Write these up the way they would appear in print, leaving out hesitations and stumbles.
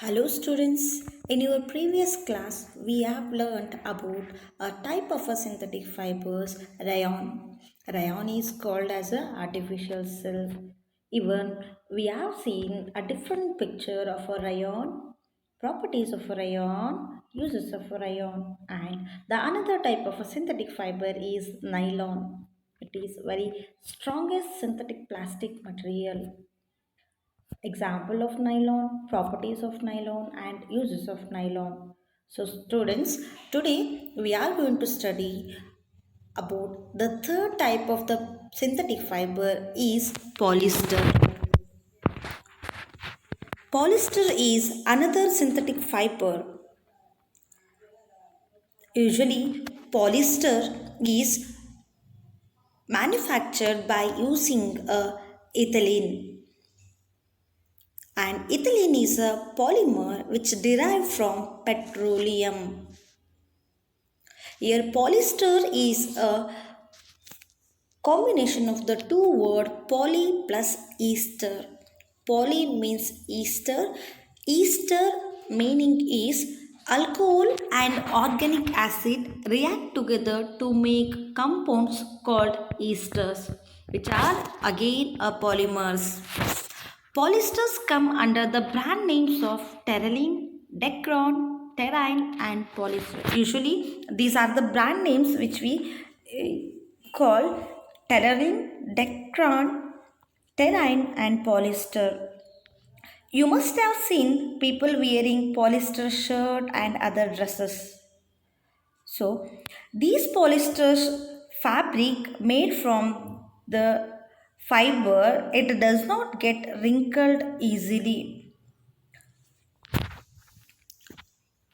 Hello students, in your previous class we have learned about a type of a synthetic fibers, rayon. Rayon is called as a artificial silk. Even we have seen a different picture of a rayon, properties of a rayon, uses of a rayon, and the another type of a synthetic fiber is nylon. It is very strongest synthetic plastic material. Example of nylon, properties of nylon, and uses of nylon. So, students, today we are going to study about the third type of the synthetic fiber is polyester. Polyester is another synthetic fiber. Usually, polyester is manufactured by using a ethylene. And ethylene is a polymer which derived from petroleum. Here, polyester is a combination of the two words poly plus ester. Poly means ester. Ester meaning is alcohol and organic acid react together to make compounds called esters, which are again a polymers. Polysters come under the brand names of Terylene, Decron, Terine and Polyester. Usually these are the brand names which we call Terylene, Decron, Terine and Polyester. You must have seen people wearing polyester shirt and other dresses. So these polysters fabric made from the fiber, it does not get wrinkled easily.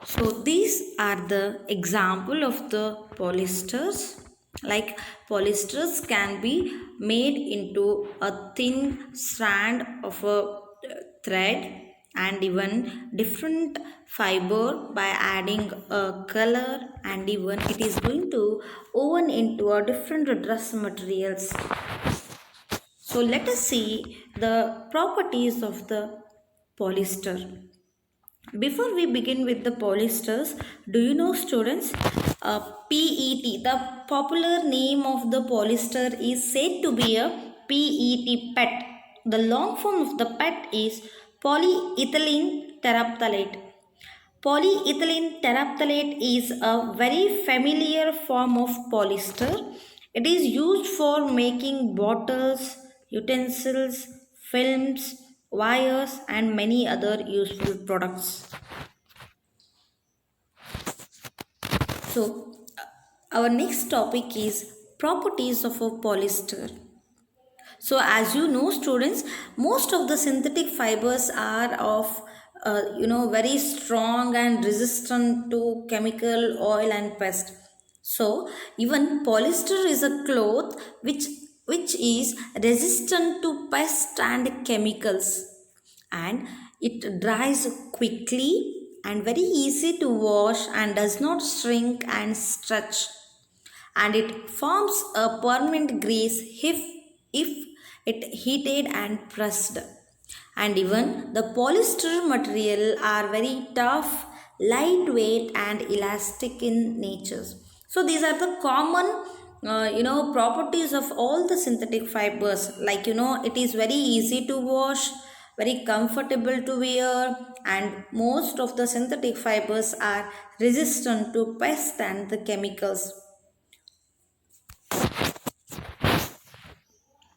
So these are the example of the polyesters. Like polyesters can be made into a thin strand of a thread and even different fiber by adding a color, and even it is going to woven into a different dress materials. So let us see the properties of the polyester. Before we begin with the polyesters, do you know students? PET, the popular name of the polyester is said to be a PET. The long form of the PET is polyethylene terephthalate. Polyethylene terephthalate is a very familiar form of polyester. It is used for making bottles, utensils, films, wires, and many other useful products. So, our next topic is properties of a polyester. So, as you know, students, most of the synthetic fibers are of very strong and resistant to chemical, oil, and pest. So, even polyester is a cloth which is resistant to pest and chemicals, and it dries quickly and very easy to wash and does not shrink and stretch, and it forms a permanent grease if it heated and pressed. And even the polyester material are very tough, lightweight and elastic in nature. So these are the common properties of all the synthetic fibers. Like it is very easy to wash, very comfortable to wear, and most of the synthetic fibers are resistant to pests and the chemicals.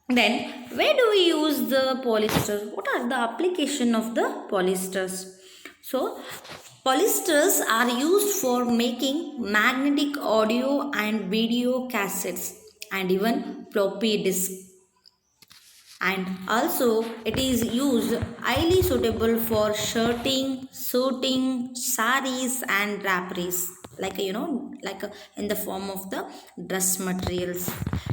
Then, where do we use the polyester? What are the application of the polyesters? So, polyesters are used for making magnetic audio and video cassettes and even floppy disk. And also, it is used highly suitable for shirting, suiting, saris and draperies, like in the form of the dress materials.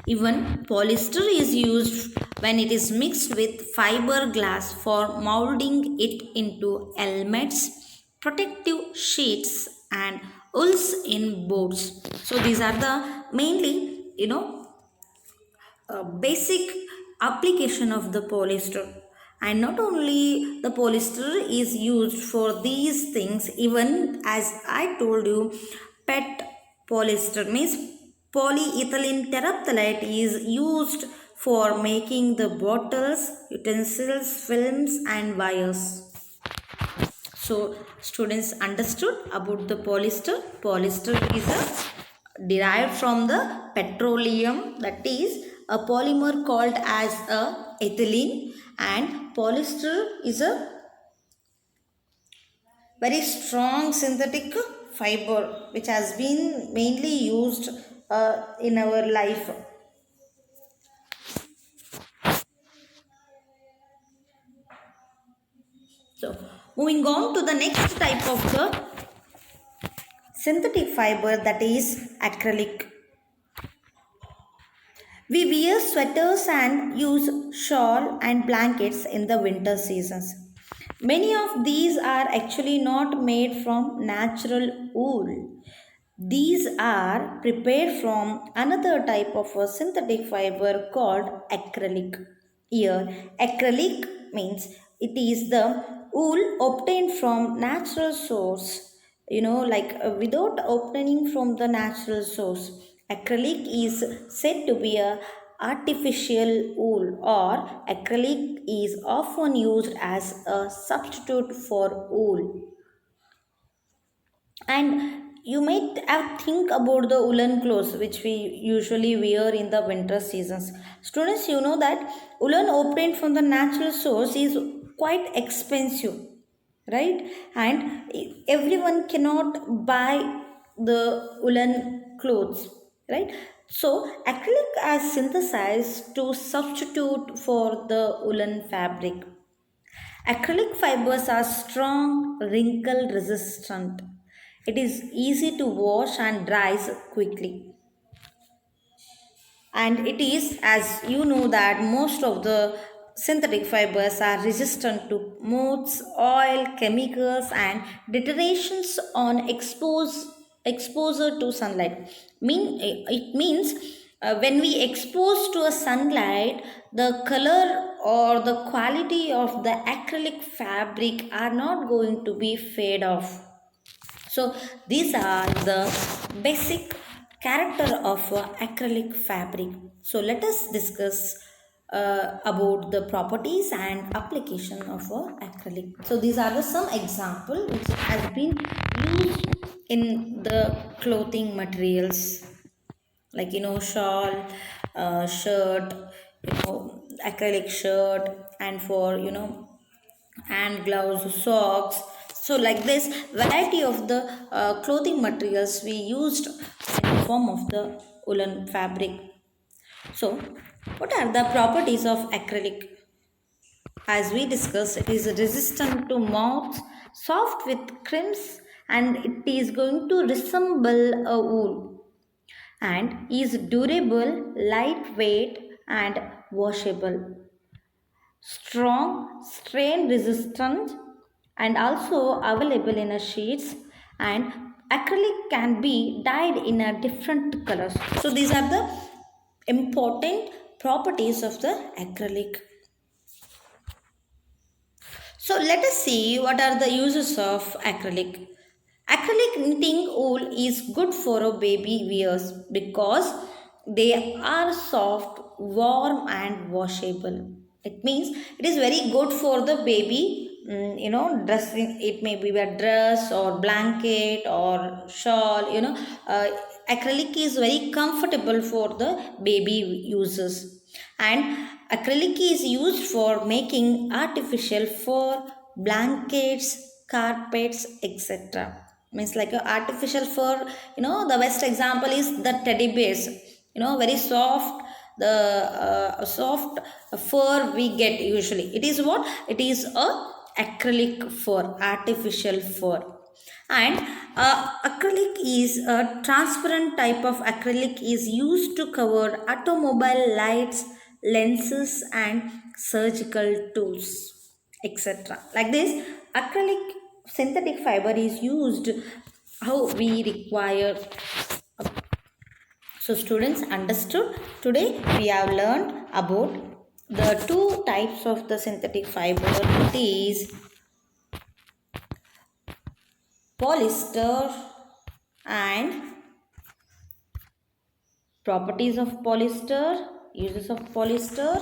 Even polyester is used when it is mixed with fiberglass for molding it into helmets, protective sheets and wools in boats. So these are the mainly basic application of the polyester. And not only the polyester is used for these things, even as I told you, pet polyester means polyethylene terephthalate is used for making the bottles, utensils, films and wires. So students understood about the polyester. Polyester is derived from the petroleum, that is a polymer called as a ethylene, and polyester is a very strong synthetic fiber which has been mainly used in our life. So moving on to the next type of the synthetic fiber, that is acrylic. We wear sweaters and use shawl and blankets in the winter seasons. Many of these are actually not made from natural wool. These are prepared from another type of a synthetic fiber called acrylic. Here, acrylic means it is the wool obtained from natural source, without obtaining from the natural source. Acrylic is said to be a artificial wool, or acrylic is often used as a substitute for wool. And you might have think about the woolen clothes which we usually wear in the winter seasons. Students, you know that woolen obtained from the natural source is quite expensive, right? And everyone cannot buy the woolen clothes, right? So acrylic is synthesized to substitute for the woolen fabric. Acrylic fibers are strong, wrinkle resistant. It is easy to wash and dries quickly. And it is, as you know, that most of the synthetic fibers are resistant to moths, oil, chemicals, and deteriorations on exposure to sunlight. It means when we expose to a sunlight, the color or the quality of the acrylic fabric are not going to be fade off. So these are the basic character of acrylic fabric. So let us discuss about the properties and application of acrylic. So these are the some example which has been used in the clothing materials, like shawl, shirt, acrylic shirt, and for hand gloves, socks. So like this variety of the clothing materials we used in the form of the woolen fabric. So what are the properties of acrylic? As we discussed, it is resistant to moths, soft with crimps, and it is going to resemble a wool, and is durable, lightweight, and washable, strong, strain resistant, and also available in a sheets. And acrylic can be dyed in a different colors. So these are the important properties of the acrylic. So let us see what are the uses of acrylic. Acrylic knitting wool is good for a baby wears because they are soft, warm and washable. It means it is very good for the baby, dressing. It may be a dress or blanket or shawl, acrylic is very comfortable for the baby uses. And acrylic is used for making artificial fur, blankets, carpets, etc. Means like a artificial fur, the best example is the teddy bears, very soft, the soft fur we get usually. It is what? It is a acrylic fur, artificial fur. And acrylic is a transparent type of acrylic is used to cover automobile lights, lenses and surgical tools, etc. Like this acrylic synthetic fiber is used how we require. So students understood, today we have learned about the two types of the synthetic fiber, it is polyester and properties of polyester, uses of polyester,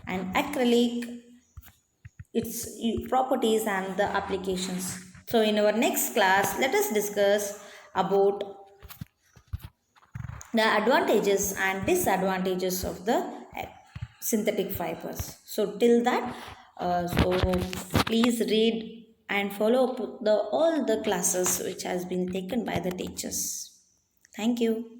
and acrylic, its properties and the applications. So in our next class, let us discuss about the advantages and disadvantages of the synthetic fibers. So till that, so please read and follow up the all the classes which has been taken by the teachers. Thank you.